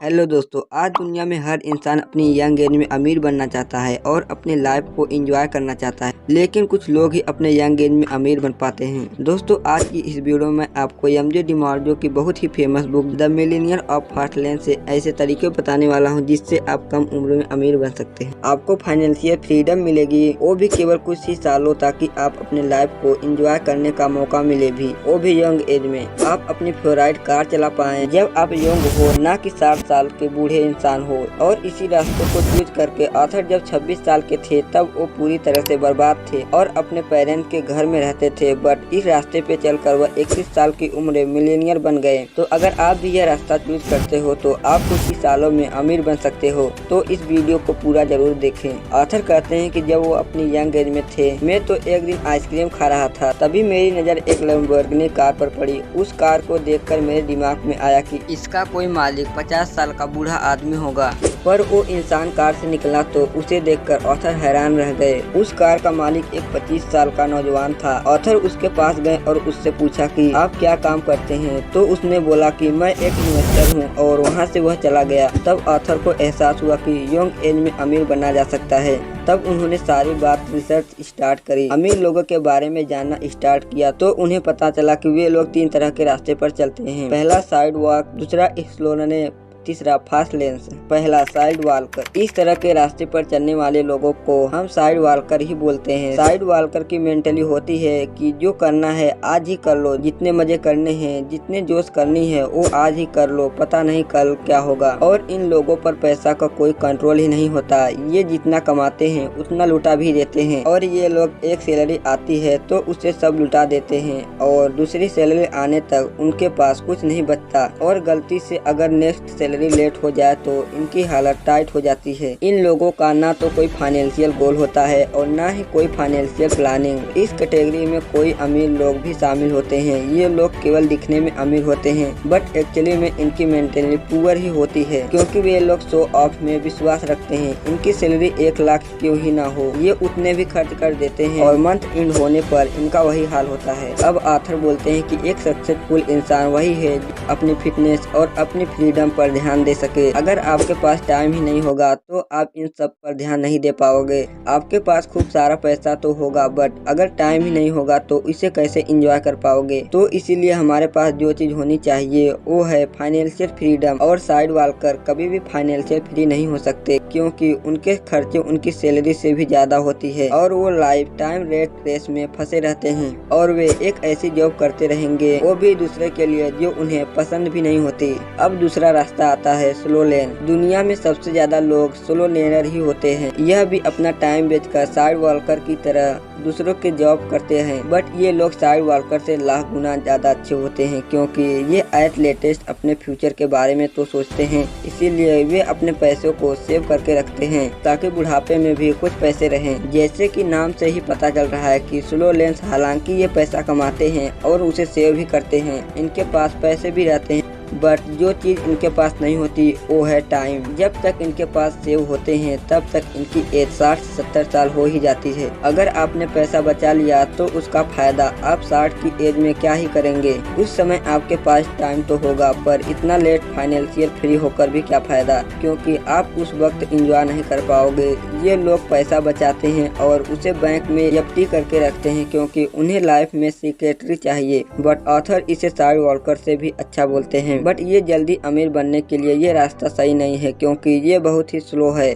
Hello दोस्तों, आज दुनिया में हर इंसान अपनी यंग एज में अमीर बनना चाहता है और अपने लाइफ को एंजॉय करना चाहता है, लेकिन कुछ लोग ही अपने यंग एज में अमीर बन पाते हैं। दोस्तों, आज की इस वीडियो में आपको एमजे डिमार्जो की बहुत ही famous book the millionaire of fastlane से ऐसे तरीके बताने वाला हूं जिससे आप कम उम्र में अमीर बन सकते हैं। आपको फाइनेंशियल फ्रीडम मिलेगी, वो भी केवल कुछ ही सालों, ताकि आप अपने लाइफ को एंजॉय करने का मौका मिले भी, वो भी यंग एज में। आप अपनी फेवरेट कार चला पाएं जब आप यंग हो, ना कि 60 साल के बूढ़े इंसान हो। और इसी रास्ते को चूज करके आथर जब 26 साल के थे तब वो पूरी तरह से बर्बाद थे और अपने पेरेंट्स के घर में रहते थे, बट इस रास्ते पे चलकर वह 31 साल की उम्र मिलियनियर बन गए। तो अगर आप भी यह रास्ता चूज करते हो तो आप कुछ ही सालों में अमीर बन सकते हो। तो इस वीडियो को पूरा जरूर देखें। आथर कहते हैं कि जब वो अपनी यंग एज में थे, मैं तो एक दिन आइसक्रीम खा रहा था, तभी मेरी नजर एक लैम्बोर्गिनी कार पर पड़ी। उस कार को देखकर मेरे दिमाग में आया कि इसका कोई मालिक 50 साल का बूढ़ा आदमी होगा, पर वो इंसान कार से निकला तो उसे देखकर ऑथर हैरान रह गए। उस कार का मालिक एक 25 साल का नौजवान था। ऑथर उसके पास गए और उससे पूछा कि आप क्या काम करते हैं, तो उसने बोला कि मैं एक इन्वेस्टर हूँ, और वहाँ से वह चला गया। तब ऑथर को एहसास हुआ कि यंग एज में अमीर बना जा सकता है। तब उन्होंने सारी बात रिसर्च स्टार्ट करी, अमीर लोगों के बारे में जानना स्टार्ट किया। तो उन्हें पता चला कि वे लोग 3 तरह के रास्ते पर चलते हैं। पहला साइड वॉक, दूसरा एक्सप्लोरने, तीसरा फास्ट लेन्स। पहला साइड वॉकर। इस तरह के रास्ते पर चलने वाले लोगों को हम साइड वॉकर ही बोलते हैं। साइड वॉकर की मेंटली होती है कि जो करना है आज ही कर लो, जितने मजे करने हैं, जितने जोश करनी है वो आज ही कर लो, पता नहीं कल क्या होगा। और इन लोगों पर पैसा का कोई कंट्रोल ही नहीं होता। ये जितना कमाते हैं उतना लुटा भी देते हैं, और ये लोग एक सैलरी आती है तो उसे सब लुटा देते हैं, और दूसरी सैलरी आने तक उनके पास कुछ नहीं बचता। और गलती से अगर नेक्स्ट लेट हो जाए तो इनकी हालत टाइट हो जाती है। इन लोगों का ना तो कोई फाइनेंशियल गोल होता है और ना ही कोई फाइनेंशियल प्लानिंग। इस कैटेगरी में कोई अमीर लोग भी शामिल होते हैं। ये लोग केवल दिखने में अमीर होते हैं, बट एक्चुअली में इनकी मेंटेलिटी पुअर ही होती है, क्योंकि वे लोग शो ऑफ में विश्वास रखते हैं। इनकी सैलरी 1 लाख क्यों ही ना हो, ये उतने भी खर्च कर देते हैं, और मंथ एंड होने पर इनका वही हाल होता है। अब आथर बोलते हैं कि एक सक्सेसफुल इंसान वही है जो अपनी फिटनेस और अपनी फ्रीडम पर ध्यान दे सके। अगर आपके पास टाइम ही नहीं होगा तो आप इन सब पर ध्यान नहीं दे पाओगे। आपके पास खूब सारा पैसा तो होगा, बट अगर टाइम ही नहीं होगा तो इसे कैसे एंजॉय कर पाओगे। तो इसीलिए हमारे पास जो चीज होनी चाहिए वो है फाइनेंशियल फ्रीडम। और साइड वॉकर कभी भी फाइनेंशियल फ्री नहीं हो सकते, क्योंकि उनके खर्चे उनकी सैलरी से भी ज्यादा होती है, और वो लाइफ टाइम रेट रेस में फंसे रहते हैं, और वे एक ऐसी जॉब करते रहेंगे, वो भी दूसरे के लिए, जो उन्हें पसंद भी नहीं होती। अब दूसरा रास्ता आता है स्लो लेन। दुनिया में सबसे ज्यादा लोग स्लो लेनर ही होते हैं। यह भी अपना टाइम बेचकर साइड वॉकर की तरह दूसरों के जॉब करते हैं, बट ये लोग साइड वॉकर से लाख गुना ज्यादा अच्छे होते हैं, क्योंकि ये एट लेटेस्ट अपने फ्यूचर के बारे में तो सोचते हैं। इसीलिए वे अपने पैसों को सेव करके रखते हैं, ताकि बुढ़ापे में भी कुछ पैसे रहें। जैसे कि नाम से ही पता चल रहा है कि स्लो लेन्स, हालांकि ये पैसा कमाते हैं और उसे सेव भी करते हैं। इनके पास पैसे भी रहते हैं, बट जो चीज इनके पास नहीं होती वो है टाइम। जब तक इनके पास सेव होते हैं तब तक इनकी एज 60 से 70 साल हो ही जाती है। अगर आपने पैसा बचा लिया तो उसका फायदा आप 60 की एज में क्या ही करेंगे। उस समय आपके पास टाइम तो होगा, पर इतना लेट फाइनेंशियल फ्री होकर भी क्या फायदा, क्योंकि आप उस वक्त एंजॉय नहीं कर पाओगे। ये लोग पैसा बचाते हैं और उसे बैंक में एफडी करके रखते हैं, क्योंकि उन्हें लाइफ में सिक्योरिटी चाहिए। बट ऑथर इसे साइड वॉकर से भी अच्छा बोलते हैं। बट ये जल्दी अमीर बनने के लिए ये रास्ता सही नहीं है, क्योंकि ये बहुत ही स्लो है।